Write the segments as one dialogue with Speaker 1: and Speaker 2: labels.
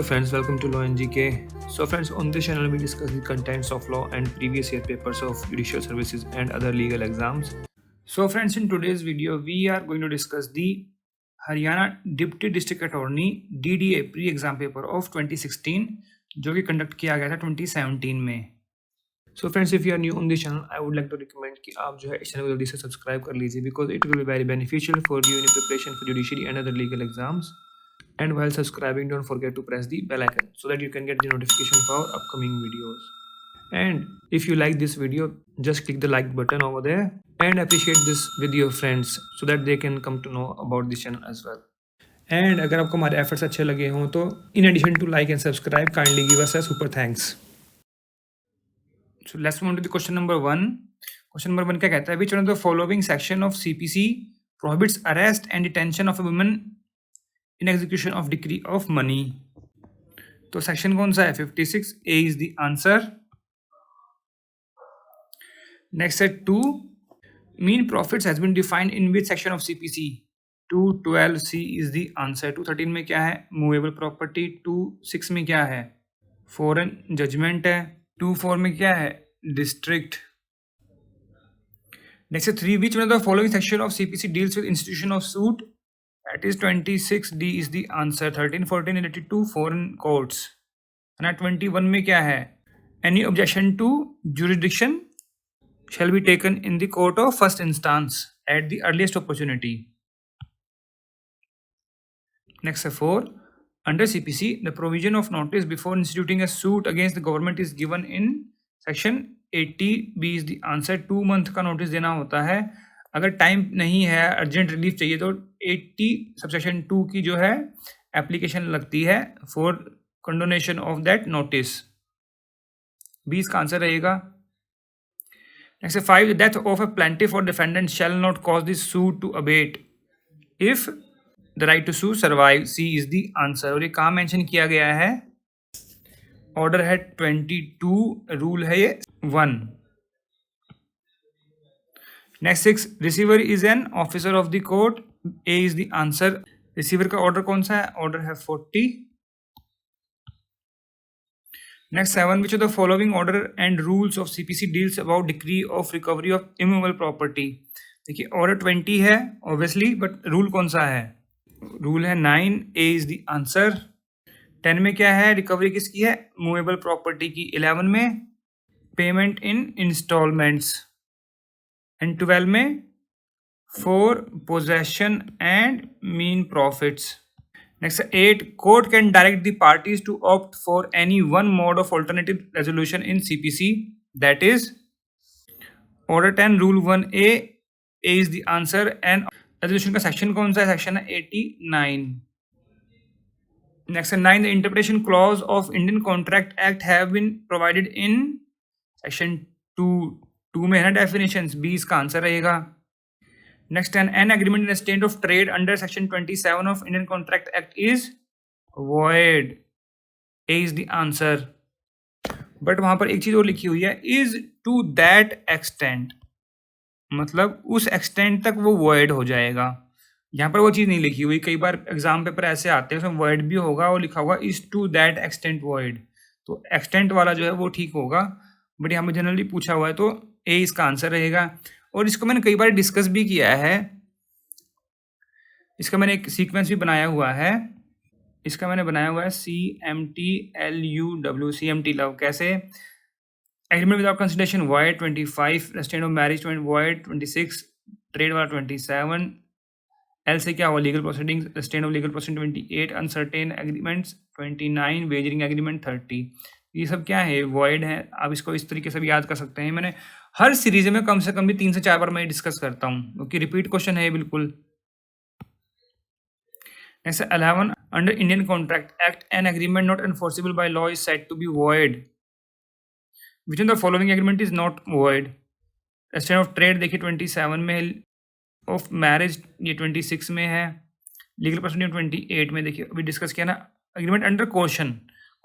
Speaker 1: friends, welcome to Law and GK. So friends, on this channel we discuss the contents of law and previous year papers of judicial services and other legal exams. So friends, in today's video we are going to discuss the Haryana Deputy District Attorney DDA pre-exam paper of 2016 जो कि conduct किया गया था 2017 में. So friends, if you are new on this channel, I would like to recommend कि आप जो है इस चैनल को जल्दी से सब्सक्राइब कर लीजिए because it will be very beneficial for you in your preparation for judiciary and other legal exams. And while subscribing, don't forget to press the bell icon so that you can get the notification for our upcoming videos. And if you like this video, just click the like button over there and appreciate this with your friends so that they can come to know about this channel as well. And अगर आपको हमारे efforts अच्छे लगे हों तो in addition to like and subscribe, kindly give us a super thanks. So let's move on to the question number 1. Question number 1 क्या कहता है? Which one of the following section of CPC prohibits arrest and detention of a woman in execution of decree of money? तो section कौन सा है? 56. A is the answer. Next set 2. Mean profits has been defined in which section of CPC? 212. C is the answer. 213 में क्या है? Movable property. 26 में क्या है? Foreign judgment है. 24 में क्या है? District. Next set 3. Which one of the following section of CPC deals with institution of suit? That is 26. D is the answer. 13, 14 related to foreign courts. And 21 में क्या है? Any objection to jurisdiction shall be taken in the court of first instance at the earliest opportunity. Next 4. Under CPC, the provision of notice before instituting a suit against the government is given in section 80. B is the answer. 2 month का notice देना होता है. अगर time नहीं है, urgent relief चाहिए तो 80 subsection 2 की जो है एप्लीकेशन लगती है for condonation of that notice. 20 का आंसर रहेगा. Next 5. The death of a plaintiff और defendant shall not cause this suit to abate if the right to sue survive. C is the answer. और ये कहाँ mention किया गया है? Order है 22, रूल है ये 1. Next 6. Receiver is an officer of the court. A is the answer. Receiver का ऑर्डर कौन सा है? ऑर्डर है 40. Next 7. Which of the following order and rules of CPC deals about decree of recovery of immovable property? देखिए order 20 है obviously, but rule कौन सा है? रूल है 9. ए इज द आंसर. 10 में क्या है? रिकवरी किसकी है? मूवेबल प्रॉपर्टी की. 11 में पेमेंट इन इंस्टॉलमेंट्स. एंड 12 में for possession and mean profits. Next 8. Court can direct the parties to opt for any one mode of alternative resolution in CPC. That is Order 10, Rule 1A. A is the answer. And resolution का section कौन सा है? Section है 89. Next 9. The interpretation clause of Indian Contract Act have been provided in section 2. 2 में है ना definitions. B इसका answer रहेगा. Next 10. An agreement in a state of trade under section 27 of Indian Contract Act is void. A is the answer. But वहाँ पर एक चीज़ और लिखी हुई है, is to that extent. मतलब उस extent तक वो void हो जाएगा. यहाँ पर वो चीज़ नहीं लिखी हुई. कई बार एग्जाम पेपर ऐसे आते हैं उसमें void भी होगा और लिखा होगा is to that extent void. तो extent वाला जो है वो ठीक होगा, बट यहाँ पर जनरली पूछा हुआ है तो A इसका आंसर रहेगा. और इसको मैंने कई बार डिस्कस भी किया है. इसका मैंने एक सीक्वेंस भी बनाया हुआ है. इसका मैंने बनाया हुआ है CMTLUW, CMT लव. कैसे? Agreement without consideration void 25, restraint of marriage void 26, trade वाला 27, एल से क्या हुआ? Legal proceeding, restraint of legal proceeding 28, uncertain agreements 29, wagering agreement 30. ये सब क्या है? वॉइड है. आप इसको इस तरीके से भी याद कर सकते हैं. मैंने हर सीरीज में कम से कम भी 3 से 4 बार मैं डिस्कस करता हूँ क्योंकि रिपीट क्वेश्चन है बिल्कुल. Next 11. Under Indian contract act an agreement not enforceable by law is said to be void. Which in the following agreement is not void? Restraint of trade देखिए 27 में, ऑफ मैरिज ये 26 में है, legal proceeding 28 में. देखिए अभी discuss किया ना. एग्रीमेंट अंडर क्वेश्चन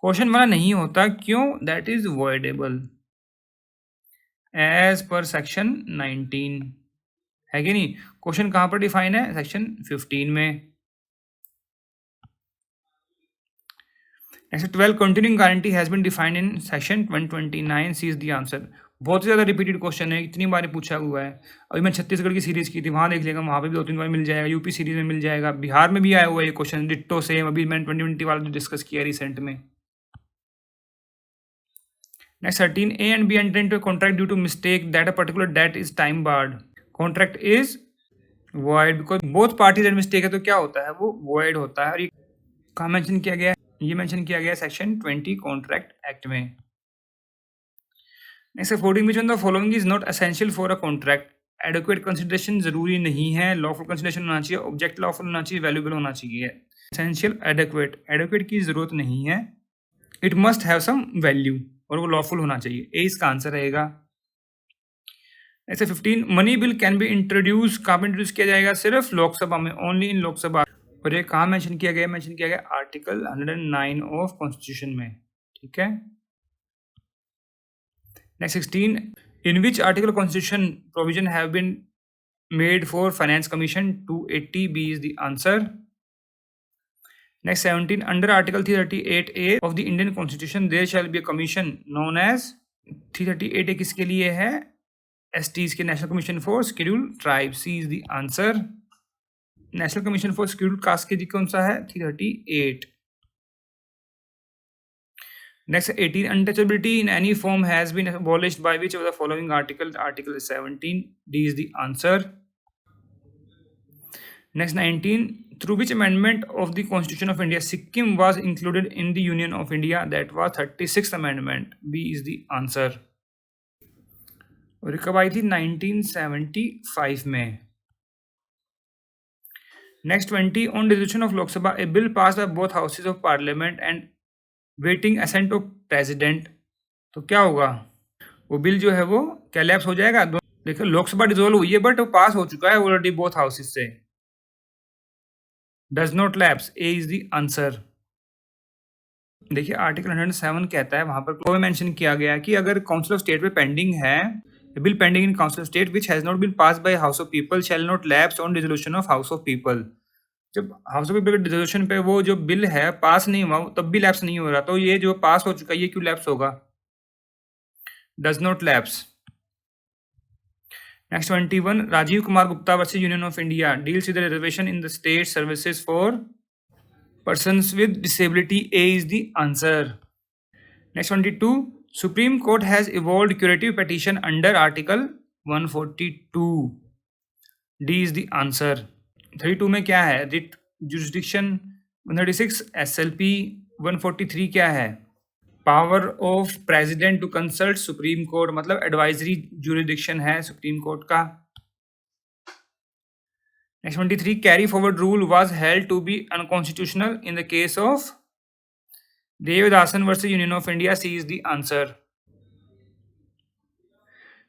Speaker 1: वाला नहीं होता. क्यों? That is voidable as per section 19 है कि नहीं? क्वेश्चन कहाँ पर डिफाइन है? सेक्शन 15 में. Next 12 continuing guarantee has been defined in section 129 C is the answer. बहुत ज़्यादा रिपीटेड क्वेश्चन है, इतनी बार पूछा हुआ है। अभी मैं छत्तीसगढ़ की सीरीज़ की थी, वहाँ देख लेगा, वहाँ पे भी 2-3 बार मिल जाएगा। यूपी सीरीज़ में मिल जाएगा, बिहार में भी आया हुआ है ये क्वेश्चन डिट्टो सेम। अभी मैंने 2020 वाला जो डिस्कस किया रिसेंट में। Next 13 A and B enter into a contract due to mistake that a particular date is time barred. Contract is void because both parties and mistake है, तो क्या होता है वो वॉइड होता है। और ये कहाँ मेंशन किया गया है? ये मेंशन किया गया है सेक्शन 20 कॉन्ट्रैक्ट एक्ट में। Next 14 which one the following is not essential for a contract. Adequate consideration जरूरी नहीं है, लॉफुल कंसिडरेशन होना चाहिए, ऑब्जेक्ट लॉफुल होना चाहिए, वैल्यूएबल होना चाहिए। एसेंशियल एडेक्वेट, एडुकेट की जरूरत नहीं है, it must have some value, और वो लॉफुल होना चाहिए। ए इसका आंसर रहेगा। ऐसे 15 money bill can be introduce, कहाँ पे इंट्रोड्यूस किया जाएगा? सिर्फ लोकसभा में, ओनली इन लोकसभा। और ये कहाँ मेंशन किया गया? मेंशन किया गया आर्टिकल 109 ऑफ कॉन्स्टिट्यूशन में। ठीक है। Next 16 in which article constitution provision have been made for finance commission 280 B is the answer. Next 17 under article 338A of the Indian constitution there shall be a commission known as. 338A किसके लिए है? STs के, national commission for scheduled tribe. C is the answer. National commission for scheduled caste के कौन सा है? 338। Next 18 untouchability in any form has been abolished by which of the following article? Article 17 D is the answer. Next 19 through which amendment of the Constitution of India Sikkim was included in the Union of India? That was 36th amendment. B is the answer. और कब आई थी? 1975 में। Next 20 on resolution of Lok Sabha a bill pass by both houses of parliament and waiting assent of president. तो क्या होगा? वो bill जो है वो क्या लैप्स हो जाएगा? देखो लोकसभा डिसॉल्व हुई है बट वो पास हो चुका है ऑलरेडी बोथ हाउसेज से। Does not lapse. A is the answer. देखिए आर्टिकल 107 कहता है, वहां पर मेंशन किया गया है कि अगर काउंसिल ऑफ स्टेट में पेंडिंग है, a bill pending in council of state which has not been passed by house of people shall not lapse on resolution of house of people। जब हाउस ऑफ पीपल के dissolution पे वो जो bill है पास नहीं हुआ तब भी लैप्स नहीं हो रहा, तो ये जो पास हो चुका है ये क्यों लैप्स होगा? Does not lapse. Next 21 Rajiv Kumar Gupta versus union of India deals with reservation in the state services for persons with disability. A is the answer. Next 22 Supreme Court has evolved curative petition under Article 142. D is the answer. 32 में क्या है? Writ jurisdiction। 136 SLP। 143 क्या है? Power of President to consult Supreme Court, मतलब advisory jurisdiction है Supreme Court का। Next 23 carry forward rule was held to be unconstitutional in the case of Devadasan versus Union of India। C is the answer.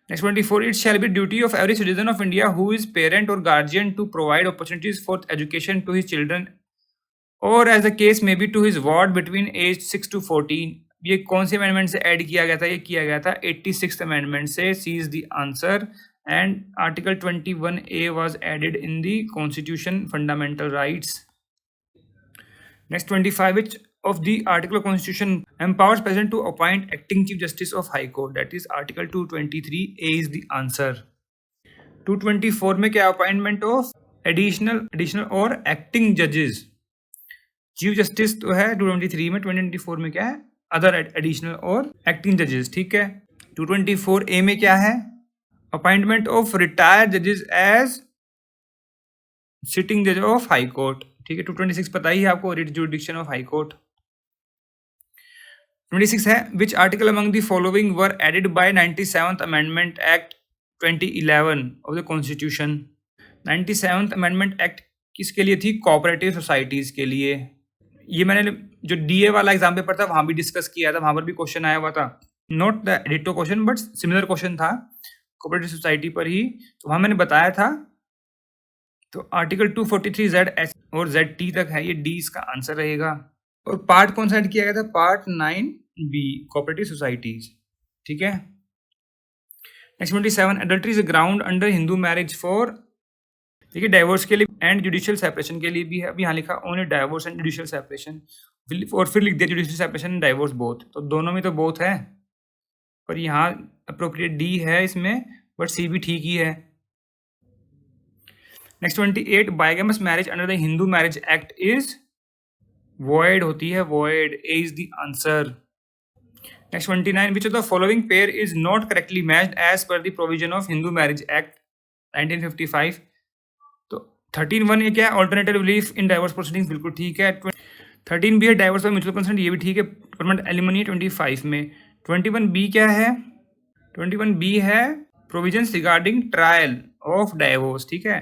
Speaker 1: Next 24 it shall be duty of every citizen of India who is parent or guardian to provide opportunities for education to his children or as the case may be to his ward between age 6 to 14। ये कौन से amendment से add किया गया था? ये किया गया था 86th अमेंडमेंट से। C is the answer. And article 21A was added in the Constitution Fundamental Rights। Next 25 which of the article of Constitution empowers president to appoint acting chief justice of high court? That is article 223। A is the answer। 224 में क्या? Appointment of additional और acting जजेस। Chief justice तो है 223 में, 224 में क्या है? अदर एडिशनल और एक्टिंग जजेस। ठीक है। 224A में क्या है? अपॉइंटमेंट ऑफ रिटायर्ड जजेस एज सिटिंग जज ऑफ हाई कोर्ट। ठीक है। 226 पता ही है आपको, writ jurisdiction of high court. 26 है which article among the following were added by 97th amendment act 2011 of the constitution. 97th amendment act किसके लिए थी? कोऑपरेटिव सोसाइटीज के लिए। ये मैंने जो डीए वाला एग्जाम पेपर था वहां भी डिस्कस किया था, वहां पर भी क्वेश्चन आया हुआ था, not the ditto question but similar question था कोऑपरेटिव सोसाइटी पर ही, तो वहां मैंने बताया था। तो आर्टिकल 243Z और ZT तक है, ये डी इसका आंसर रहेगा। और पार्ट कौन सा ऐड किया गया था? Part 9B cooperative societies. ठीक है। Next 27 adultery is a ground under Hindu marriage for ठीक है, डाइवोर्स के लिए एंड जुडिशियल सेपरेशन के लिए भी है। अभी यहाँ लिखा only divorce and judicial separation, और फिर लिख दिया judicial separation and divorce both, तो दोनों में तो बोथ है, पर यहाँ अप्रोप्रिएट डी है इसमें, बट सी भी ठीक ही है। Next 28, bigamous marriage under the Hindu marriage act is void होती है, void, A is the answer. Next 29, which of the following pair is not correctly matched as per the provision of Hindu marriage act 1955। तो 13(1) ये क्या है, alternative relief in divorce proceedings, बिल्कुल ठीक है। 13 भी है, डाइवोर्स बाय म्यूचुअल कंसेंट, ये भी ठीक है, परमानेंट एलिमनी 25 में। 21 बी क्या है, 21 बी है provisions regarding trial of divorce, ठीक है,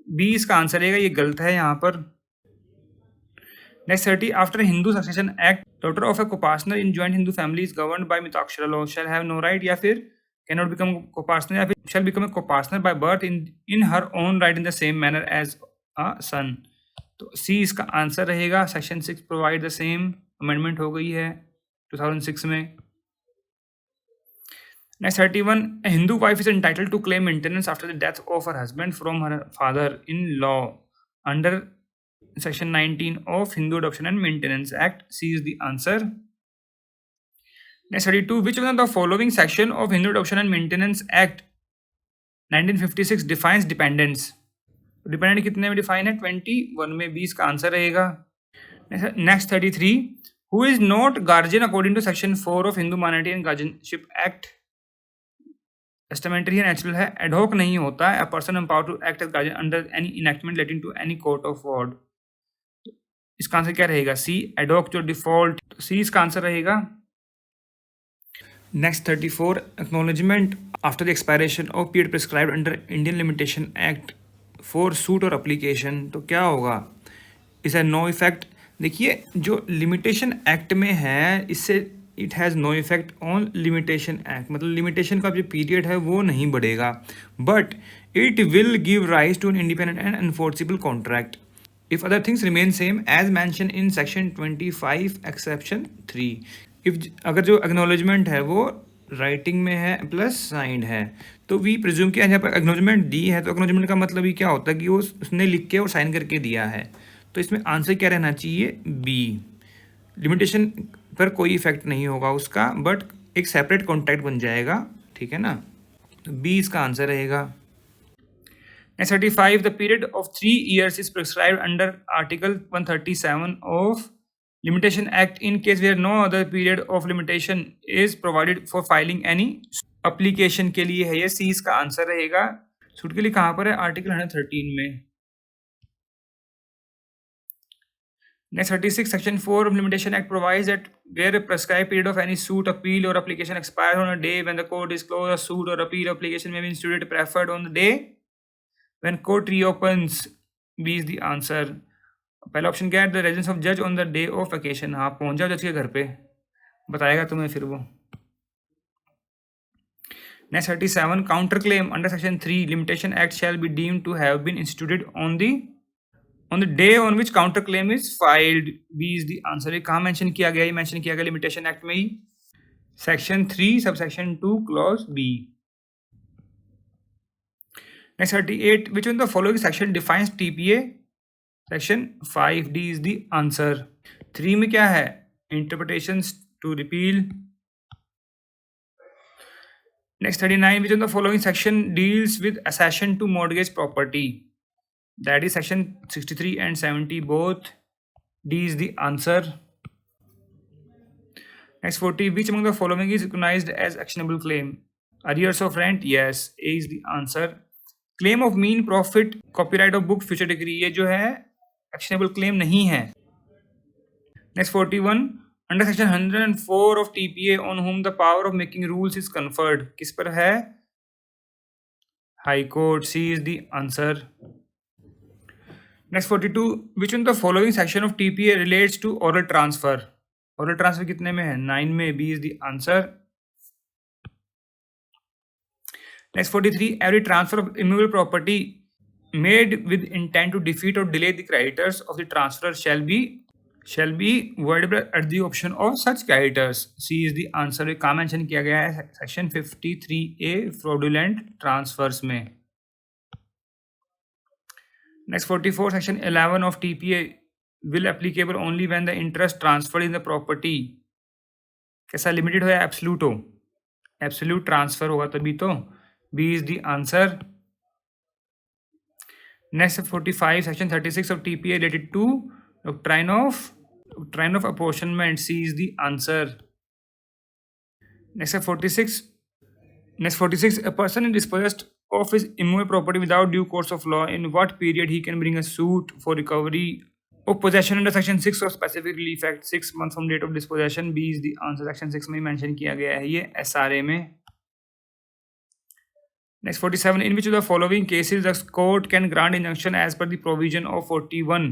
Speaker 1: बी इसका आंसर रहेगा, ये गलत है यहाँ पर। Next 30, after Hindu succession act daughter of a copartner in joint Hindu family is governed by Mitakshara law shall have no right, या फिर कैन नॉट बिकम कोपार्टनर, या फिर shall become a copartner by birth in her own right in the same manner as a son. तो C इसका answer रहेगा। Section 6 provide the same, amendment हो गई है 2006 में। Next 31, a Hindu wife is entitled to claim maintenance after the death of her husband from her father-in-law under Section 19 of Hindu Adoption and Maintenance Act. C is the answer. Next 32, which one of the following section of Hindu Adoption and Maintenance Act 1956 defines dependents? Dependent कितने में define है, 21 में, 20 का answer रहेगा। Next 33, who is not guardian according to section 4 of Hindu minority and guardianship act, testamentary है, natural है, ad hoc नहीं होता है, a person empowered to act as guardian under any enactment relating to any court of ward. इसका answer क्या रहेगा, सी, ad hoc जो default, सी इसका आंसर रहेगा। Next 34, acknowledgement after the expiration of period prescribed under Indian limitation act for suit और application, तो क्या होगा, इस है नो इफेक्ट। देखिए जो लिमिटेशन एक्ट में है, इससे it has no effect on limitation act, मतलब लिमिटेशन का जो पीरियड है वो नहीं बढ़ेगा, but it will give rise to an independent and enforceable contract if other things remain same as mentioned in section 25 exception 3। If अगर जो acknowledgement है वो राइटिंग में है प्लस साइंड है, तो वी प्रिज्यूम किया यहाँ पर एक्नॉलेजमेंट दी है, तो एक्नॉलेजमेंट का मतलब ही क्या होता है कि वो उसने लिख के और साइन करके दिया है, तो इसमें आंसर क्या रहना चाहिए, बी। लिमिटेशन पर कोई इफेक्ट नहीं होगा उसका, बट एक सेपरेट कॉन्ट्रैक्ट बन जाएगा, ठीक है ना, तो बी इसका आंसर रहेगा। Next 35, the period of 3 years is prescribed under article 137 of limitation act in case where no other period of limitation is provided for filing any application के लिए है, ये सी इसका आंसर रहेगा। सूट के लिए कहाँ पर है, आर्टिकल 113 में। Next 36, Section 4 of Limitation Act provides that where a prescribed period of any suit, appeal, or application expires on a day when the court is closed, a suit or appeal application may be instituted preferred on the day when court reopens. B is the answer. पहला option क्या है, the residence of जज on the day of vacation, हाँ पहुंच जाओ जज के घर पे, बताएगा तुम्हें फिर वो। Next 37, counter claim under section 3 limitation act shall be deemed to have been instituted on the day on which counter claim is filed. B is the answer. ये कहाँ मेंशन किया गया, ये मेंशन किया गया लिमिटेशन एक्ट में ही, section 3 subsection 2 clause B। Next 38, which one of the following section defines TPA? Section 5, D is the answer। 3 में क्या है, interpretations to repeal। Next 39, which one of the following section deals with accession to mortgage property? That is section 63 and 70 both. D is the answer. Next 40, which among the following is recognized as actionable claim? Arrears of rent, yes, A is the answer. Claim of mean profit, copyright of book, future degree, ये जो है actionable claim नहीं है। Next 41, under section 104 of TPA on whom the power of making rules is conferred, किस पर है, High Court। C is the answer. Next 42, which one of the following section of TPA relates to oral transfer? Oral transfer कितने में है, 9 में, B is the answer. Next 43, every transfer of immovable property made with intent to defeat or delay the creditors of the transfer shall be voidable at the option of such creditors. C is the answer. ये कहाँ mention किया गया है, section 53A fraudulent transfers में। Next 44 section 11 of TPA will applicable only when the interest transferred in the property कैसा limited हो या absolute हो, एब्सोल्यूट ट्रांसफर होगा तभी तो, B is the answer. Next 45 section 36 of TPA related to doctrine of apportionment, C is the answer. Next 46 a person is dispossessed of his immovable property without due course of law. In what period he can bring a suit for recovery of possession under section 6 of specific relief act? 6 months from date of dispossession. B is the answer. section 6 में mention किया गया है ये SRA में. Next 47 in which of the following cases the court can grant injunction as per the provision of 41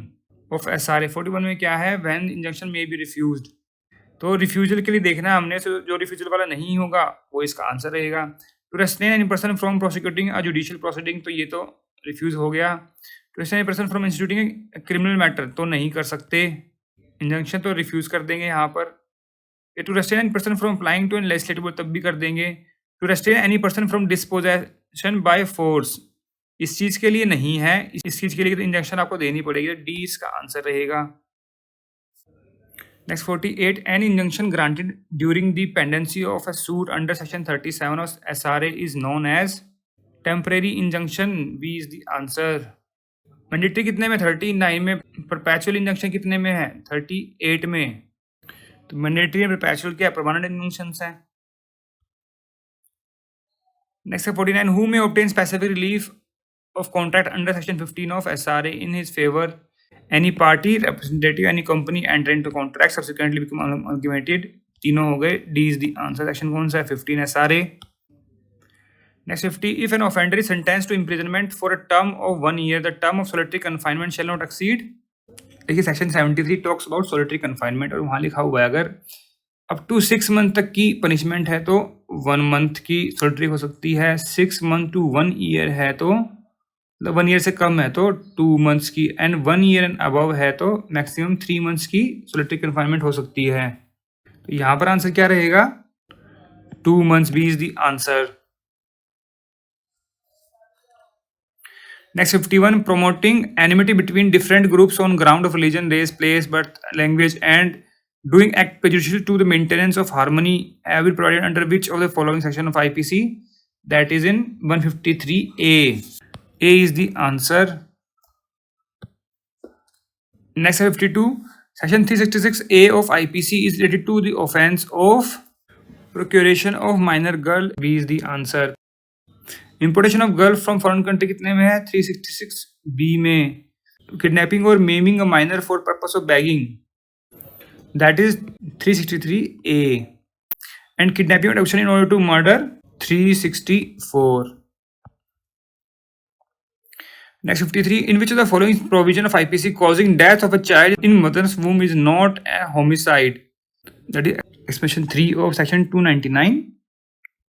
Speaker 1: of SRA. 41 में क्या है? when injunction may be refused. तो रिफ्यूजल के लिए देखना है हमने, जो रिफ्यूजल वाला नहीं होगा वो इसका आंसर रहेगा. To restrain any person from prosecuting a judicial proceeding, तो ये तो रिफ्यूज हो गया. To restrain any person from instituting criminal matter, तो नहीं कर सकते इंजंक्शन, तो रिफ्यूज कर देंगे यहाँ पर. To restrain any person from applying to an legislative, तब भी कर देंगे. To restrain any person from dispossession by force, इस चीज़ के लिए नहीं है, इस चीज़ के लिए तो इंजंक्शन आपको देनी पड़ेगी. डी इसका आंसर रहेगा. Next 48 an injunction granted during the pendency of a suit under section 37 of SRA is known as temporary injunction. B is the answer. Mandatory कितने में? 39 में. परपैचुअल इंजंक्शन कितने में है? 38 में. तो मैंडेटरी और परपैचुअल क्या है? परमानेंट इंजंक्शंस हैं. Next 49 who may obtain specific relief of contract under section 15 of SRA in his favor. Any party, representative, any company enter into contract subsequently become amalgamated. तीनों हो गए. D is the answer. Section कौन सा है? 15 SRA. Next 50 if an offender is sentenced to imprisonment for a term of 1 year, the term of solitary confinement shall not exceed. देखिए section 73 talks about solitary confinement और वहाँ लिखा हुआ है अगर अप टू 6 मंथ तक की पनिशमेंट है तो 1 मंथ की solitary हो सकती है. 6 मंथ टू 1 ईयर है तो 1 ईयर से कम है तो 2 मंथ्स की, एंड 1 ईयर एंड अबव है तो मैक्सिमम 3 मंथ्स की सोलिटरी कन्फाइनमेंट हो सकती है. तो यहाँ पर आंसर क्या रहेगा? 2 months. B is the answer. Next 51 promoting enmity between different groups on ground of religion, race, place, birth, language and doing act prejudicial to the maintenance of harmony have been provided under which of the following section of IPC? That is in 153A. A is the answer. Next 52 section 366A of IPC is related to the offense of procuration of minor girl. B is the answer. Importation of girl from foreign country कितने में है? 366B में. Kidnapping or maiming a minor for purpose of begging, that is 363A. And kidnapping or abduction in order to murder, 364. Next 53 in which of the following provision of IPC causing death of a child in mother's womb is not a homicide? That is exception 3 of section 299.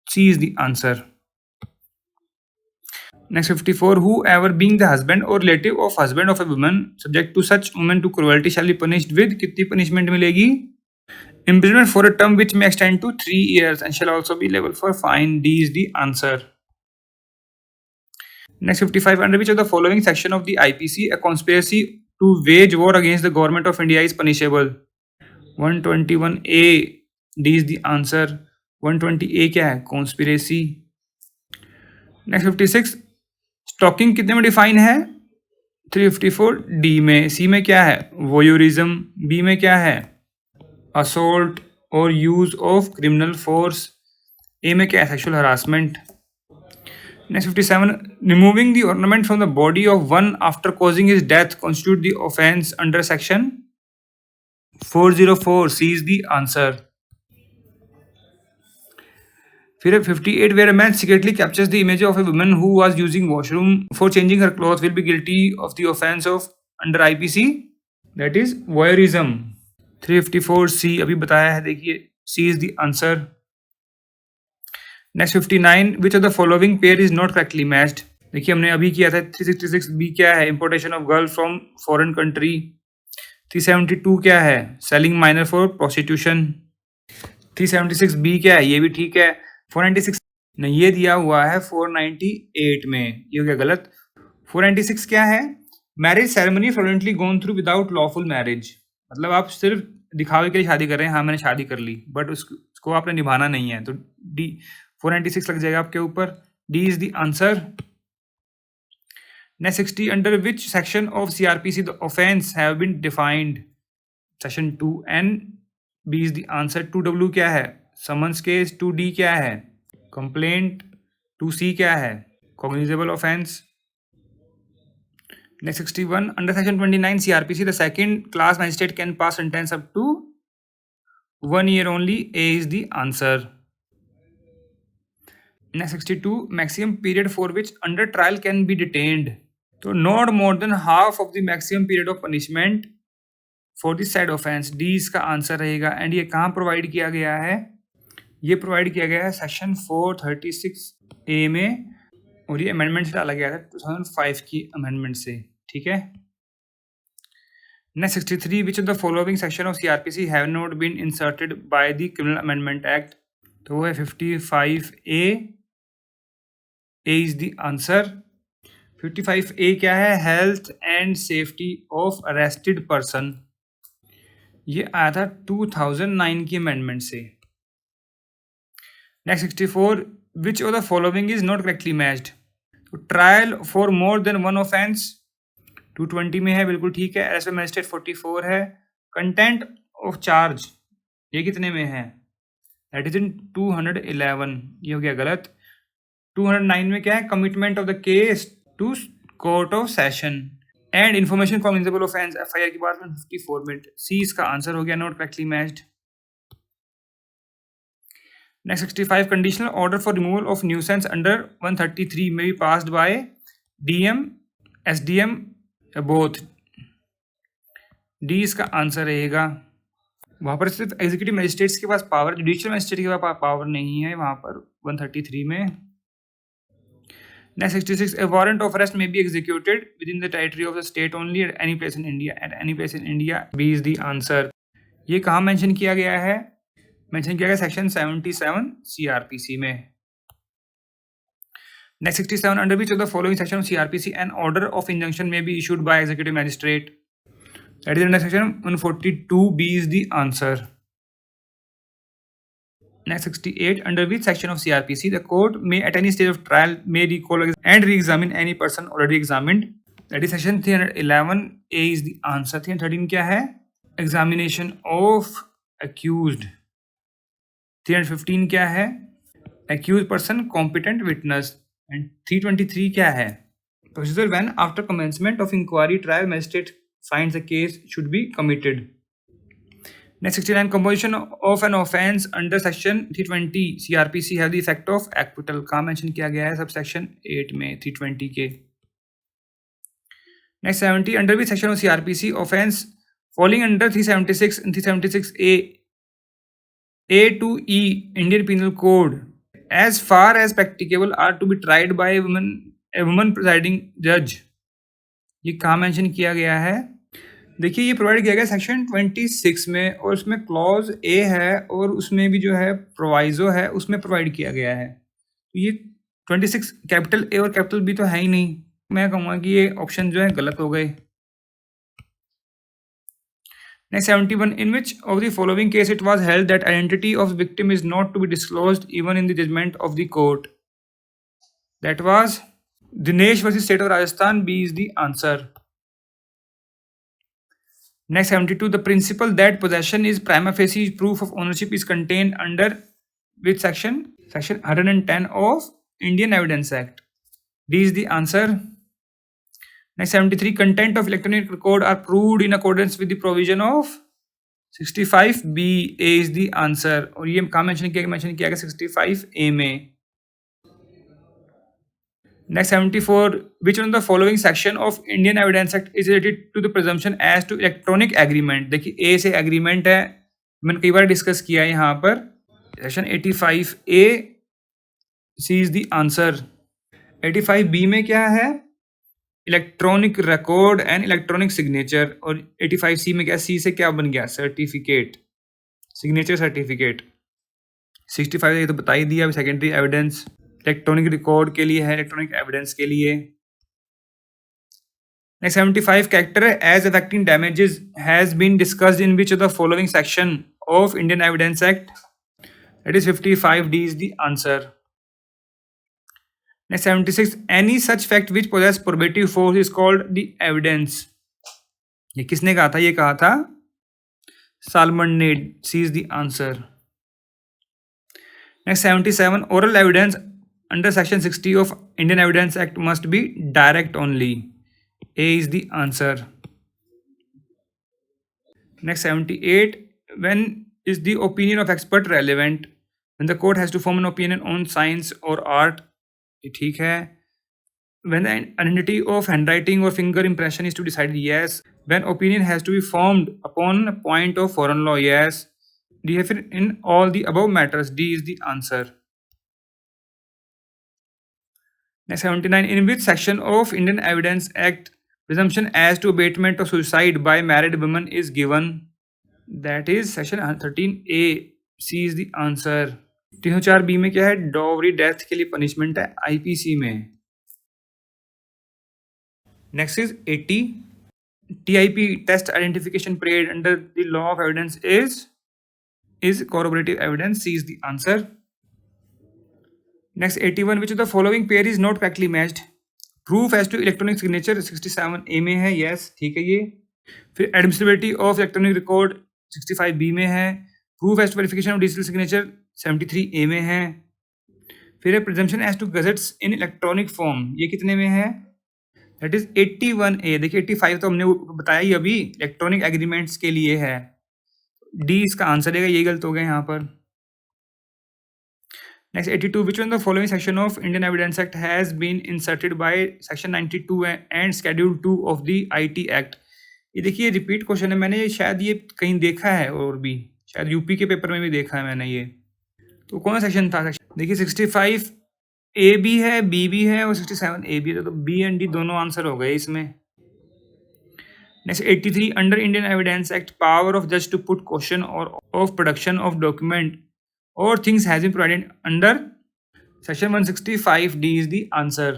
Speaker 1: C is the answer. Next 54 whoever being the husband or relative of husband of a woman subject to such woman to cruelty shall be punished with, कितनी punishment मिलेगी? Imprisonment for a term which may extend to 3 years and shall also be liable for fine. D is the answer. Next 55 under which of the following section of the IPC a conspiracy to wage war against the government of India is punishable? 121A. D is the answer. 120A क्या है? Conspiracy. Next 56 stocking कितने में define है? 354. D में. C में क्या है? Voyeurism. B में क्या है? Assault or use of criminal force. A में क्या है? Sexual harassment. Next 57 removing the ornament from the body of one after causing his death constitute the offense under section 404. C is the answer. फिर 58 where a man secretly captures the image of a woman who was using washroom for changing her clothes will be guilty of the offense of under IPC, that is voyeurism. 354 C अभी बताया है, देखिए C is the answer. Next 59 which of the following pair is not correctly matched. देखिए हमने अभी किया था 366 B क्या है? Importation of girl from foreign country. 372 क्या है? Selling minor for prostitution. 376 B क्या है? ये भी ठीक है. 496 नहीं, ये दिया हुआ है 498 में, ये हो गया गलत. 496 क्या है? Marriage ceremony fraudulently gone through without lawful marriage, मतलब आप सिर्फ दिखावे के लिए शादी कर रहे हैं, हाँ मैंने शादी कर ली, बट उसको आपने निभाना नहीं है, तो डी 496 लग जाएगा आपके ऊपर। D is the answer. Next 60, under which section of CrPC the offence have been defined? Section 2N। B is the answer. 2W क्या है? Summons case. 2D क्या है? कंप्लेंट। 2C क्या है? Cognizable offence. Next 61, under section 29 CRPC, the second class magistrate can pass sentence up to 1 year only. A is the answer. Next 62, maximum period for which under trial can be detained. So not more than half of the maximum period of punishment for the said offense. D इसका answer रहेगा। And ये कहाँ provide किया गया है? ये provide किया गया है सेक्शन 436A में, और ये अमेंडमेंट से डाला गया था 2005 की अमेंडमेंट से। ठीक है। Next 63, which of the following section of CRPC have not been inserted by the Criminal Amendment Act? तो वो है 55A। A is the answer। 55A क्या है? Health and safety of arrested person. ये आया था 2009 की अमेंडमेंट से। Next 64, which of the following is not correctly matched? Trial for more than one offence 220 में है, बिल्कुल ठीक है। एस मैजिस्ट्रेट 44 है। कंटेंट ऑफ चार्ज ये कितने में है? दैट इज इन 211, ये हो गया गलत। 209 में क्या है? Commitment of the case to court of session and information cognizable offence FIR की बात में 54 में। सी इसका आंसर हो गया, not correctly matched. Next 65, conditional order for removal of nuisance under 133 में be passed by DM, SDM, both. D इसका answer रहेगा। वहां पर सिर्फ एग्जीक्यूटिव मजिस्ट्रेट्स के पास पावर, जुडिशियल मजिस्ट्रेट के पास पावर नहीं है वहां पर 133 में। Next 66, a warrant of arrest may be executed within the territory of the state only at any place in India. At any place in India, B is the answer. ये कहाँ mention किया गया है? मेंशन किया गया section 77 CRPC में। Next 67, under which of the following section of CRPC an order of injunction may be issued by executive magistrate? That is under section 142. B is the answer. Next 68, under which section of CRPC the court may at any stage of trial may recall and re-examine any person already examined? That is section 311. A is the answer. 313 क्या है? Examination of accused. 315 क्या है? Accused person competent witness. And 323 क्या है? Procedure when after commencement of inquiry trial magistrate finds the case should be committed. Next 69, composition of an offence under section 320 CRPC have the effect of acquittal. कहाँ mention किया गया है? Subsection 8 में 320 के। Next 70, under which section of CRPC offence falling under 376 and 376A A to E Indian Penal Code as far as practicable are to be tried by a woman presiding judge? ये कहाँ mention किया गया है? देखिए ये provide किया गया section 26 में, और उसमें क्लॉज ए है और उसमें भी जो है प्रोवाइजो है, उसमें प्रोवाइड किया गया है। तो ये 26 कैपिटल ए और कैपिटल बी तो है ही नहीं। मैं कहूँगा कि ये ऑप्शन जो है गलत हो गए। Next 71, in which of the following case it was held that identity of victim is not to be disclosed even in the judgement of the court? That was Dinesh versus state of Rajasthan. B is the answer. Next 72, the principle that possession is prima facie proof of ownership is contained under which section? Section 110 of Indian Evidence Act. D is the answer. Next 73, content of electronic record are proved in accordance with the provision of 65B. A is the answer. और ये कहाँ mention किया गया 65A में। Next 74, which one of the following section of Indian Evidence Act is related to the presumption as to electronic agreement? देखिए A से agreement है, मैंने कई बार डिस्कस किया है यहाँ पर। Section 85A, C is the answer. 85B में क्या है? Electronic record and electronic signature. और 85C में क्या? C से क्या बन गया? Certificate, signature certificate. 65 ये तो बता ही दिया। सेकेंडरी एविडेंस इलेक्ट्रॉनिक रिकॉर्ड के लिए है, इलेक्ट्रॉनिक एविडेंस के लिए। Next 75, character as affecting damages has been discussed in which of the following section of Indian Evidence Act? That is 55D is the answer. Next 76, any such fact which possess probative force is called the evidence. ये किसने कहा था? ये कहा था Salmond ने. C is the answer. Next 77, oral evidence under section 60 of Indian Evidence Act must be direct only. A is the answer. Next 78, when is the opinion of expert relevant? When the court has to form an opinion on science or art. ये ठीक है. When the identity of handwriting or finger impression is to decide, yes. When opinion has to be formed upon a point of foreign law, yes. D in all the above matters. D is the answer. Next 79, in which section of Indian Evidence Act presumption as to abatement of suicide by married women is given? That is section 13A. C is the answer. 304B में क्या है? Dowry death के लिए punishment है IPC में. Next is 80, TIP test identification parade under the law of evidence is corroborative evidence. C is the answer. Next 81, which of the following pair is not correctly matched? Proof as to electronic signature 67A में है. Yes, ठीक है ये. फिर admissibility of electronic record 65B में है. Proof as to verification of digital signature 73A में है. फिर है presumption as to gazettes in electronic form. ये कितने में है? That is 81A. देखिए 85 तो हमने बताया ही अभी, इलेक्ट्रॉनिक एग्रीमेंट्स के लिए है. डी इसका आंसर है. ये गलत हो गया यहाँ पर. Next 82, which one of the following section of Indian Evidence Act has been inserted by section 92 and schedule 2 of the IT Act? ये देखिए रिपीट क्वेश्चन है. मैंने शायद ये कहीं देखा है और भी, शायद यूपी के पेपर में भी देखा है मैंने ये. तो कौन सा सेक्शन था? देखिए 65A भी है, बी भी है और 67A भी है. तो बी एंड डी दोनों आंसर हो गए इसमें. Next 83, under Indian Evidence Act, power of judge to put question or of production of document or things has been provided under section 165D is the answer.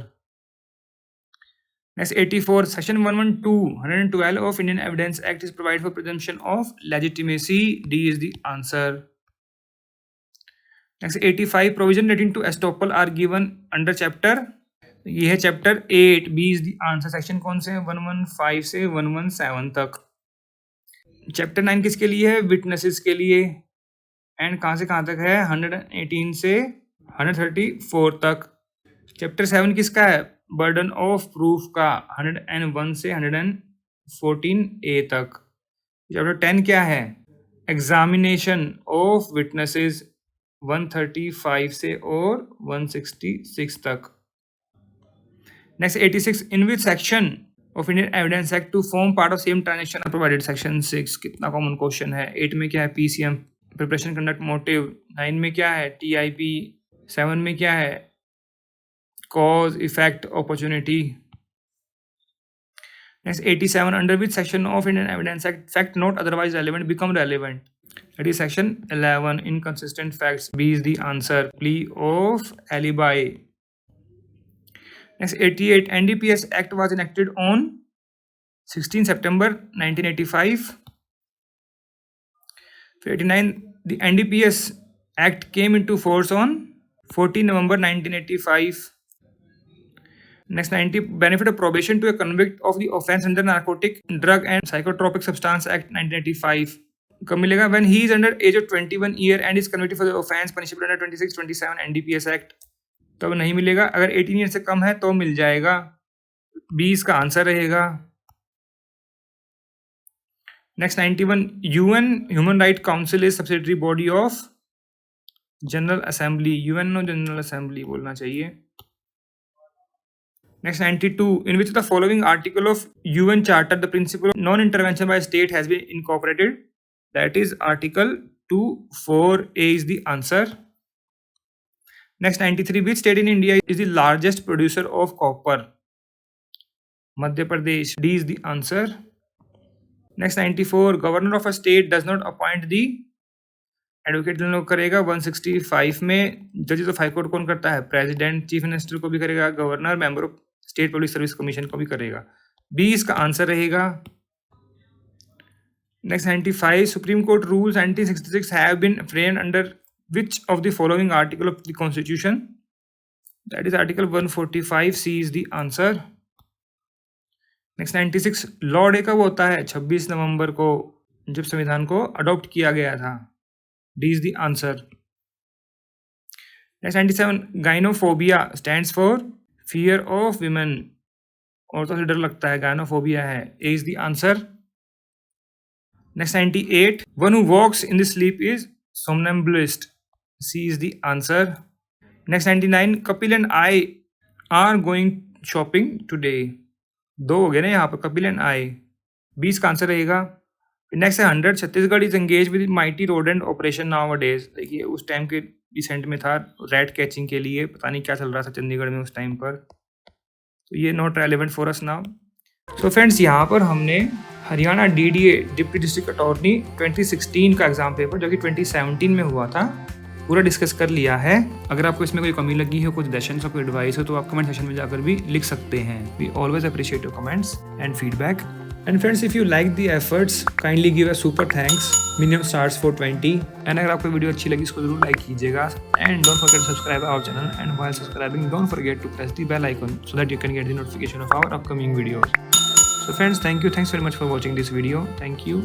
Speaker 1: Next 84, section 112 of Indian Evidence Act is provided for presumption of legitimacy. D is the answer. Next 85, provision relating to estoppel are given under chapter. ये है chapter 8. B is the answer. Section कौन से हैं? 115 से 117 तक. Chapter 9 किसके लिए है? विटनेसेस के लिए. एंड कहाँ से कहाँ तक है? 118 से 134 तक. चैप्टर 7 किसका है? बर्डन ऑफ प्रूफ का. 101 से 114A तक. चैप्टर 10 क्या है? Examination of witnesses. 135 से और 166 तक. Next 86, in which section of Indian Evidence Act to form part of same transaction are provided? Section 6. कितना कॉमन क्वेश्चन है. 8 में क्या है? PCM preparation conduct motive. 9 में क्या है? TIP. 7 में क्या है? Cause effect opportunity. Next 87, under which section of Indian Evidence Act fact not otherwise relevant become relevant? That is section 11, inconsistent facts. B is the answer. Plea of alibi. Next 88, NDPS Act was enacted on 16 September 1985. 89, the NDPS Act came into force on 14 November 1985. Next 90, benefit of probation to a convict of the offence under Narcotic Drug and Psychotropic Substance Act 1985. कब मिलेगा? When he is under age of 21 year and is convicted for the offence punishable under 26, 27 NDPS Act. तब नहीं मिलेगा. अगर 18 year से कम है तो मिल जाएगा. 20 का आंसर रहेगा. Next 91, UN human right council is subsidiary body of general assembly. UN general assembly बोलना चाहिए. Next 92, in which the following article of UN charter the principle of non intervention by state has been incorporated. That is article 24A is the answer. Next 93, which state in India is the largest producer of copper? Madhya Pradesh. D is the answer. Next 94, governor of a state does not appoint the advocate general करेगा. 165 में जजेस of high court कौन करता है? President. Chief minister को भी करेगा, governor, member of state public service commission को भी करेगा. बी इसका आंसर रहेगा। Next 95, supreme court rules 1966 have been framed under which of the following article of the constitution? That is article 145 C is the answer. Next 96, law day कब होता है? 26 नवंबर को, जब संविधान को अडॉप्ट किया गया था। D is the answer. Next 97, gynophobia stands for fear of women. औरतों से डर लगता है, गाइनोफोबिया है। A is the answer. Next 98, one who walks in the sleep is somnambulist. C is the answer. Next 99, Kapil and I are going shopping today. दो हो गए ना यहाँ पर, कपिल एंड आई। 20 का आंसर रहेगा। नेक्स्ट है 100, Chhattisgarh is engage with mighty rodent operation now a days. देखिए उस टाइम के रिसेंट में था रैट कैचिंग के लिए, पता नहीं क्या चल रहा था चंडीगढ़ में उस टाइम पर, तो ये not relevant for us now. So friends, यहाँ पर हमने Haryana DDA deputy district attorney 2016 का एग्जाम पेपर जो कि 2017 में हुआ था पूरा डिस्कस कर लिया है। अगर आपको इसमें कोई कमी लगी हो, कुछ सजेशंस हो, कोई एडवाइस हो, तो आप कमेंट सेक्शन में जाकर भी लिख सकते हैं। We always appreciate your comments and feedback. And friends, if you like the efforts kindly give a super thanks. Minimum stars for 20। And अगर आपको वीडियो अच्छी लगी इसको जरूर लाइक कीजिएगा। And don't forget to subscribe our channel. And while subscribing don't forget to press the bell icon so that you can get the notification of our upcoming videos. So friends, thanks very much for watching this video. Thank you.